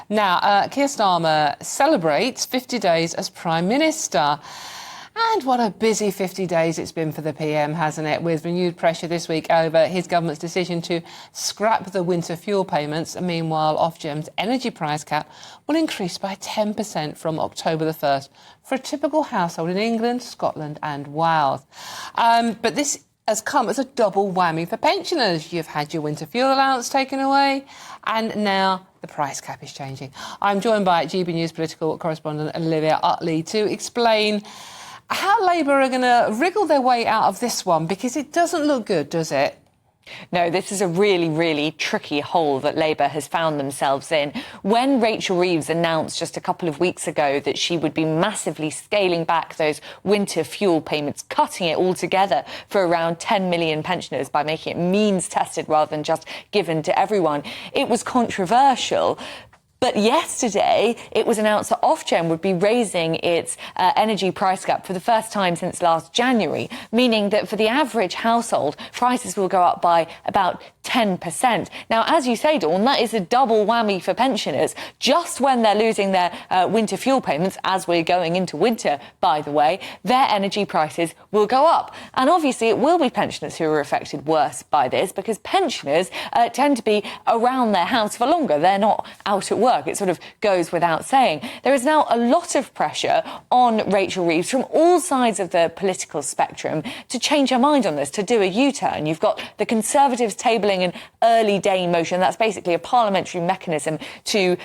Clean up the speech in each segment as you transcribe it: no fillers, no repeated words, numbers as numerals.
Now, Keir Starmer celebrates 50 days as Prime Minister. And what a busy 50 days it's been for the PM, hasn't it? With renewed pressure this week over his government's decision to scrap the winter fuel payments. Meanwhile, Ofgem's energy price cap will increase by 10% from October the 1st for a typical household in England, Scotland and Wales. But this has come as a double whammy for pensioners. You've had your winter fuel allowance taken away, and now the price cap is changing. I'm joined by GB News political correspondent Olivia Utley to explain how Labour are going to wriggle their way out of this one, because it doesn't look good, does it? No, this is a really, really tricky hole that Labour has found themselves in. When Rachel Reeves announced just a couple of weeks ago that she would be massively scaling back those winter fuel payments, cutting it altogether for around 10 million pensioners by making it means-tested rather than just given to everyone, it was controversial. But yesterday, it was announced that Ofgem would be raising its energy price cap for the first time since last January, meaning that for the average household, prices will go up by about 10%. Now, as you say, Dawn, that is a double whammy for pensioners. Just when they're losing their winter fuel payments, as we're going into winter, by the way, their energy prices will go up. And obviously, it will be pensioners who are affected worse by this, because pensioners tend to be around their house for longer. They're not out at work. It sort of goes without saying. There is now a lot of pressure on Rachel Reeves from all sides of the political spectrum to change her mind on this, to do a U-turn. You've got the Conservatives tabling an early day motion. That's basically a parliamentary mechanism to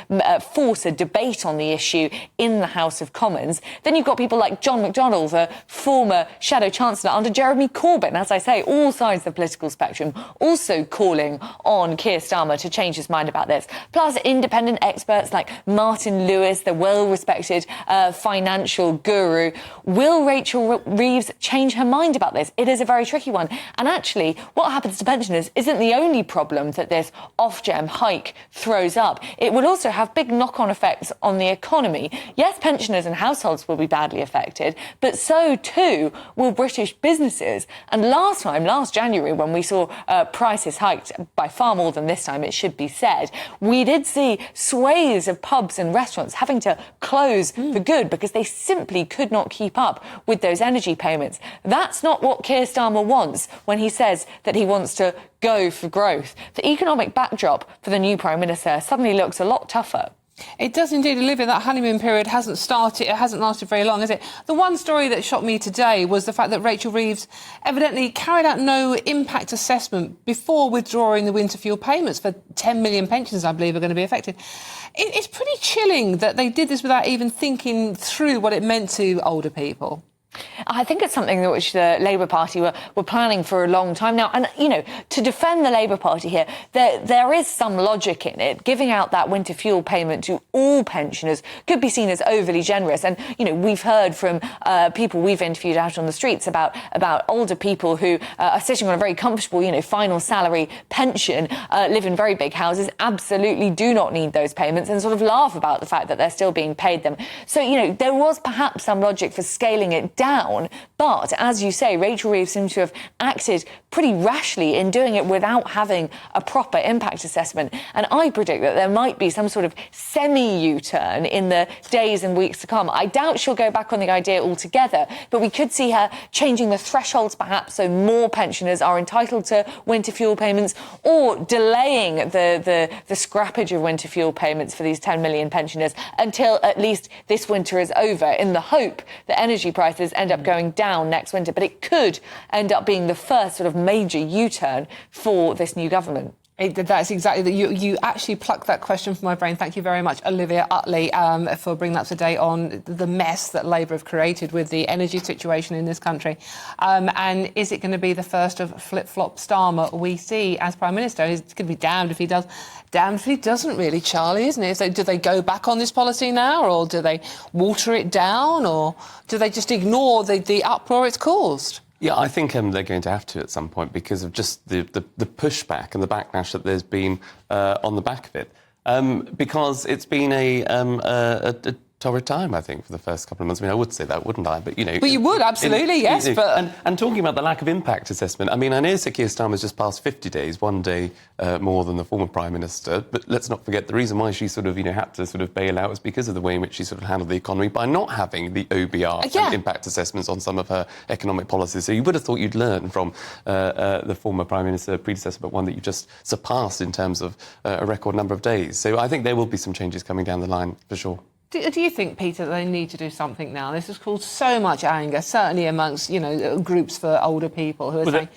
force a debate on the issue in the House of Commons. Then you've got people like John McDonnell, the former Shadow Chancellor under Jeremy Corbyn. As I say, all sides of the political spectrum also calling on Keir Starmer to change his mind about this. Plus, independent experts like Martin Lewis, the well-respected financial guru. Will Rachel Reeves change her mind about this? It is a very tricky one. And actually, what happens to pensioners isn't the only problem that this Ofgem hike throws up. It will also have big knock-on effects on the economy. Yes, pensioners and households will be badly affected, but so too will British businesses. And last January, when we saw prices hiked by far more than this time, it should be said, we did see sways of pubs and restaurants having to close for good because they simply could not keep up with those energy payments. That's not what Keir Starmer wants when he says that he wants to go for growth. The economic backdrop for the new Prime Minister suddenly looks a lot tougher. It does indeed, Olivia. That honeymoon period hasn't lasted very long, has it? The one story that shocked me today was the fact that Rachel Reeves evidently carried out no impact assessment before withdrawing the winter fuel payments for 10 million pensioners, I believe, are going to be affected. It's pretty chilling that they did this without even thinking through what it meant to older people. I think it's something which the Labour Party were planning for a long time now. And, you know, to defend the Labour Party here, there is some logic in it. Giving out that winter fuel payment to all pensioners could be seen as overly generous. And, you know, we've heard from people we've interviewed out on the streets about older people who are sitting on a very comfortable, you know, final salary pension, live in very big houses, absolutely do not need those payments, and sort of laugh about the fact that they're still being paid them. So, you know, there was perhaps some logic for scaling it down, but as you say, Rachel Reeves seems to have acted pretty rashly in doing it without having a proper impact assessment. And I predict that there might be some sort of semi-U-turn in the days and weeks to come. I doubt she'll go back on the idea altogether, but we could see her changing the thresholds perhaps so more pensioners are entitled to winter fuel payments, or delaying the scrappage of winter fuel payments for these 10 million pensioners until at least this winter is over, in the hope that energy prices end up going down next winter. But it could end up being the first sort of major U-turn for this new government. That's exactly that. You actually plucked that question from my brain. Thank you very much, Olivia Utley, for bringing that today on the mess that Labour have created with the energy situation in this country. And is it going to be the first of flip-flop Starmer we see as Prime Minister? He's going to be damned if he does, damned if he doesn't, really, Charlie, isn't it? So do they go back on this policy now, or do they water it down, or do they just ignore the uproar it's caused? Yeah, I think they're going to have to at some point because of just the pushback and the backlash that there's been on the back of it. Because it's been a torrid time, I think, for the first couple of months. I mean, I would say that, wouldn't I? But, But you would, absolutely, yes. But And talking about the lack of impact assessment, I mean, I know Sir Keir Starmer's just passed 50 days, one day more than the former Prime Minister, but let's not forget the reason why she sort of, had to sort of bail out was because of the way in which she sort of handled the economy by not having the OBR and impact assessments on some of her economic policies. So you would have thought you'd learn from the former Prime Minister predecessor, but one that you just surpassed in terms of a record number of days. So I think there will be some changes coming down the line, for sure. do you think, Peter, that they need to do something now? This has caused so much anger, certainly amongst, groups for older people who are saying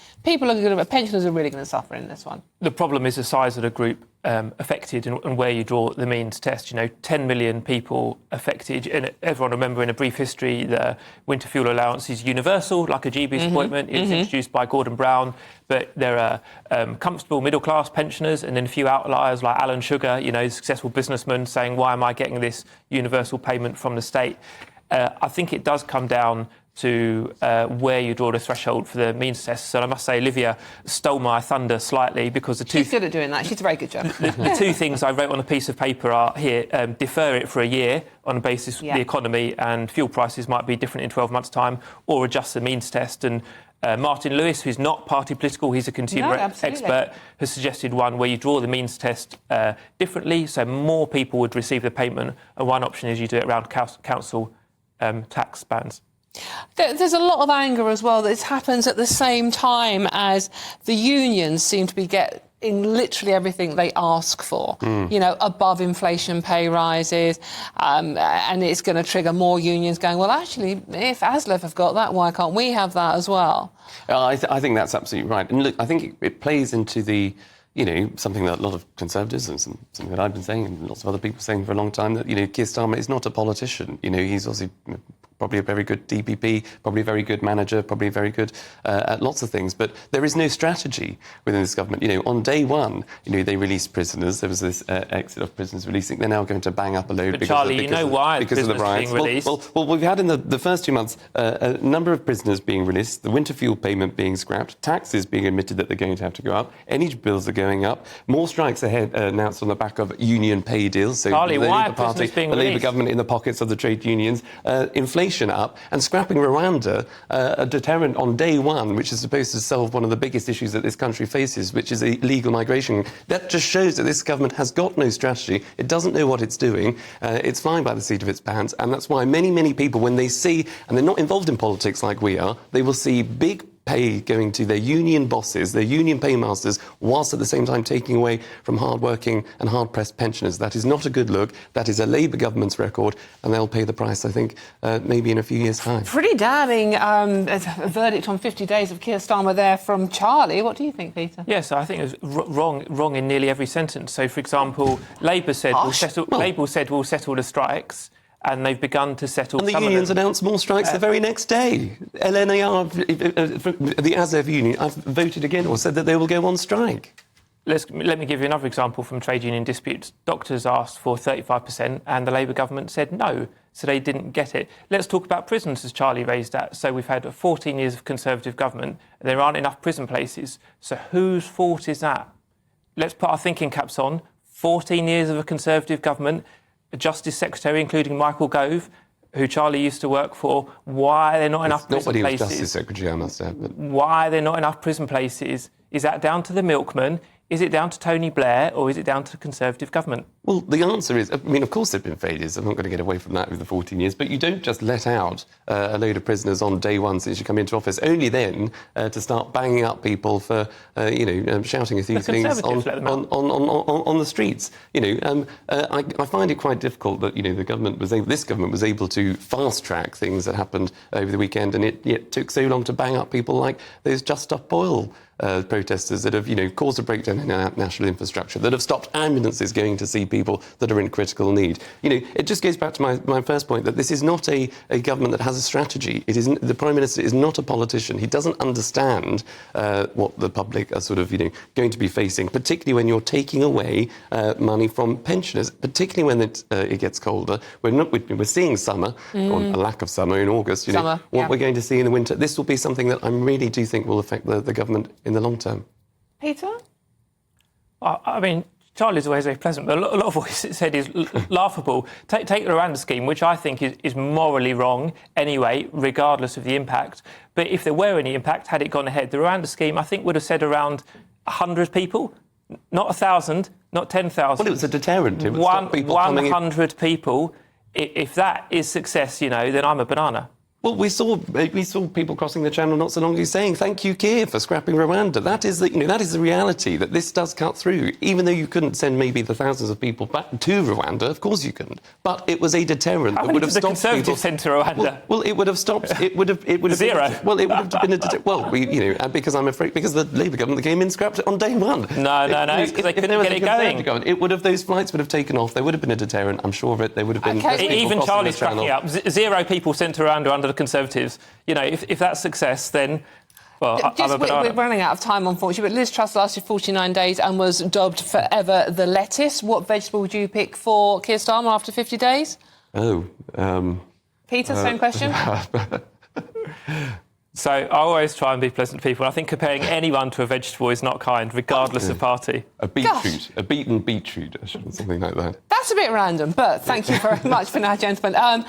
pensioners are really going to suffer in this one. The problem is the size of the group affected and where you draw the means test. 10 million people affected. And everyone remember in a brief history the winter fuel allowance is universal, like a GB's appointment. It was introduced by Gordon Brown. But there are comfortable middle-class pensioners and then a few outliers like Alan Sugar, successful businessman, saying, why am I getting this universal payment from the state? I think it does come down to where you draw the threshold for the means test. So I must say, Olivia stole my thunder slightly because She's good at doing that. She's a very good job. The two things I wrote on a piece of paper are here, defer it for a year on the basis of the economy and fuel prices might be different in 12 months' time, or adjust the means test. And Martin Lewis, who's not party political, he's a consumer expert, has suggested one where you draw the means test differently, so more people would receive the payment. And one option is you do it around council tax bands. There's a lot of anger as well that this happens at the same time as the unions seem to be getting literally everything they ask for, above inflation pay rises, and it's going to trigger more unions going, well, actually, if ASLEF have got that, why can't we have that as well? I think that's absolutely right. And look, I think it plays into the something that a lot of Conservatives and something that I've been saying and lots of other people saying for a long time, that, Keir Starmer is not a politician. He's obviously probably a very good DPP, probably a very good manager, probably very good at lots of things. But there is no strategy within this government. On day one, they released prisoners. There was this exit of prisoners releasing. They're now going to bang up a load because of the riots. Well, we've had in the first 2 months a number of prisoners being released, the winter fuel payment being scrapped, taxes being admitted that they're going to have to go up, energy bills are going up, more strikes ahead announced on the back of union pay deals. So Charlie, the why Labour are Party, being the released? Labour government in the pockets of the trade unions, inflation up, and scrapping Rwanda, a deterrent on day one, which is supposed to solve one of the biggest issues that this country faces, which is illegal migration. That just shows that this government has got no strategy. It doesn't know what it's doing. It's flying by the seat of its pants, and that's why many, many people, when they see, and they're not involved in politics like we are, they will see big pay going to their union bosses, their union paymasters, whilst at the same time taking away from hard-working and hard-pressed pensioners. That is not a good look. That is a Labour government's record, and they'll pay the price, I think, maybe in a few years' time. Pretty damning verdict on 50 days of Keir Starmer there from Charlie. What do you think, Peter? Yes, I think it was wrong in nearly every sentence. So, for example, Labour said we'll settle the strikes. And they've begun to settle. And the unions announced more strikes the very next day. LNAR, the ASLEF union, I've voted again or said that they will go on strike. Let me give you another example from trade union disputes. Doctors asked for 35% and the Labour government said no, so they didn't get it. Let's talk about prisons, as Charlie raised that. So we've had 14 years of Conservative government. There aren't enough prison places. So whose fault is that? Let's put our thinking caps on. 14 years of a Conservative government. A Justice Secretary, including Michael Gove, who Charlie used to work for. Why are there not enough prison places? Nobody was Justice Secretary, I must have. But... Why are there not enough prison places? Is that down to the milkman? Is it down to Tony Blair, or is it down to the Conservative government? Well, the answer is, of course there have been failures. I'm not going to get away from that with the 14 years, but you don't just let out a load of prisoners on day one since you come into office, only then to start banging up people for, shouting a few things on the streets. I find it quite difficult that, this government was able to fast-track things that happened over the weekend, and it took so long to bang up people like those Just Stop Oil protesters that have, caused a breakdown in our national infrastructure, that have stopped ambulances going to see people that are in critical need. It just goes back to my first point, that this is not a government that has a strategy. The Prime Minister is not a politician. He doesn't understand what the public are sort of, going to be facing, particularly when you're taking away money from pensioners, particularly when it gets colder. We're seeing summer, or a lack of summer in August. What we're going to see in the winter. This will be something that I really do think will affect the government in the long term. Peter? Charlie's always very pleasant, but a lot of what he said is laughable. Take the Rwanda scheme, which I think is morally wrong anyway, regardless of the impact. But if there were any impact, had it gone ahead, the Rwanda scheme, I think, would have said around 100 people, not 1,000, not 10,000. Well, it was a deterrent. It would stop people 100 people. If that is success, then I'm a banana. Well, we saw people crossing the channel not so long ago saying, "Thank you, Keir, for scrapping Rwanda." That is the reality, that this does cut through. Even though you couldn't send maybe the thousands of people back to Rwanda, of course you couldn't. But it was a deterrent that would have stopped people. How many did the Conservatives send to Rwanda? Well, it would have stopped. It would have Zero. It would have been a deterrent. Well, because I'm afraid because the Labour government came in scrapped it on day one. No, it's because they couldn't get it going. It would have those flights would have taken off. There would have been a deterrent. I'm sure of it. There would have been. Even Charlie's cracking up. 0 people sent to Rwanda under the Conservatives. If that's success, then, well, I'm a banana. We're running out of time, unfortunately, but Liz Truss lasted 49 days and was dubbed forever the lettuce. What vegetable would you pick for Keir Starmer after 50 days? Peter, same question? So I always try and be pleasant to people. I think comparing anyone to a vegetable is not kind, regardless of party. A beetroot. A beaten beetroot, something like that. That's a bit random, but thank you very much for now, gentlemen.